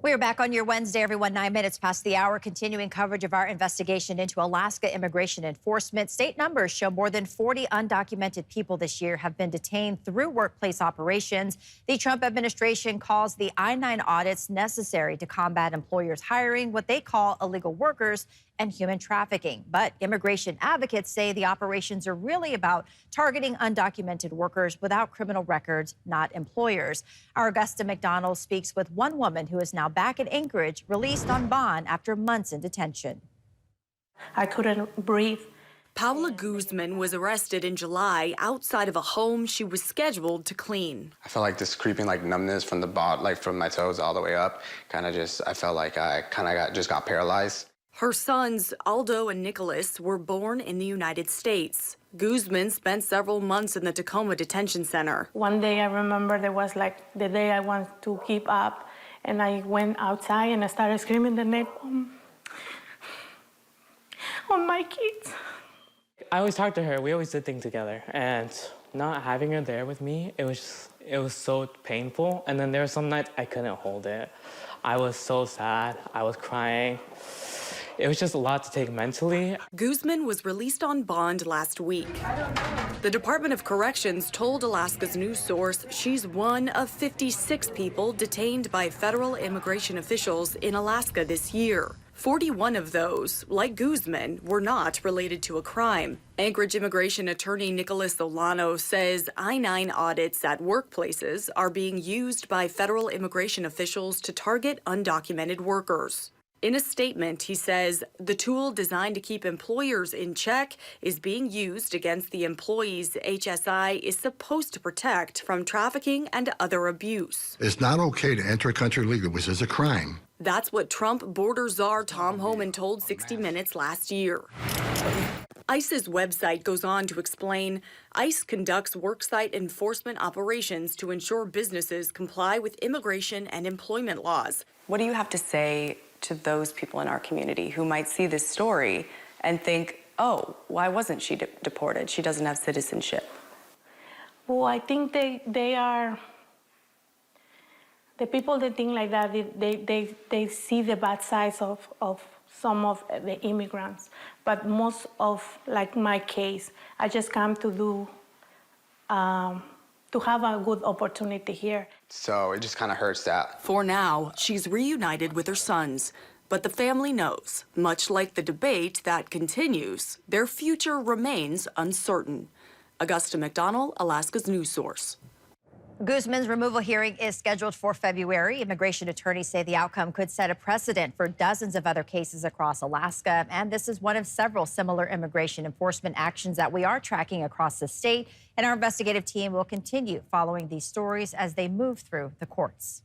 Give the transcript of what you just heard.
We are back on your Wednesday, everyone. 9 minutes past the hour, continuing coverage of our investigation into Alaska immigration enforcement. State numbers show more than 40 undocumented people this year have been detained through workplace operations. The Trump administration calls the I-9 audits necessary to combat employers hiring what they call illegal workers and human trafficking. But immigration advocates say the operations are really about targeting undocumented workers without criminal records, not employers. Our Augusta McDonald speaks with one woman who is now back in Anchorage, released on bond after months in detention. I couldn't breathe. Paula Guzman was arrested in July outside of a home she was scheduled to clean. I felt like this creeping numbness from the bottom, from my toes all the way up. I felt like I just got paralyzed. Her sons, Aldo and Nicholas, were born in the United States. Guzman spent several months in the Tacoma Detention Center. One day I remember there was the day I wanted to give up, and I went outside and I started screaming the name on my kids. I always talked to her. We always did things together, and not having her there with me, it was so painful. And then there were some nights I couldn't hold it. I was so sad. I was crying. It was just a lot to take mentally. Guzman was released on bond last week. The Department of Corrections told Alaska's news source she's one of 56 people detained by federal immigration officials in Alaska this year. 41 of those, like Guzman, were not related to a crime. Anchorage immigration attorney Nicholas Solano says I-9 audits at workplaces are being used by federal immigration officials to target undocumented workers. In a statement, he says the tool designed to keep employers in check is being used against the employees HSI is supposed to protect from trafficking and other abuse. It's not okay to enter a country illegally, which is a crime. That's what Trump border czar Tom Homan told 60 Minutes last year. ICE's website goes on to explain ICE conducts worksite enforcement operations to ensure businesses comply with immigration and employment laws. What do you have to say to those people in our community who might see this story and think, oh, why wasn't she deported? She doesn't have citizenship. Well, I think they are, the people that think like that, they see the bad sides of some of the immigrants. But most of, my case, I just come to do, to have a good opportunity here. So it just kind of hurts that. For now, she's reunited with her sons. But the family knows, much like the debate that continues, their future remains uncertain. Augusta McDonald, Alaska's news source. Guzman's removal hearing is scheduled for February. Immigration attorneys say the outcome could set a precedent for dozens of other cases across Alaska. And this is one of several similar immigration enforcement actions that we are tracking across the state. And our investigative team will continue following these stories as they move through the courts.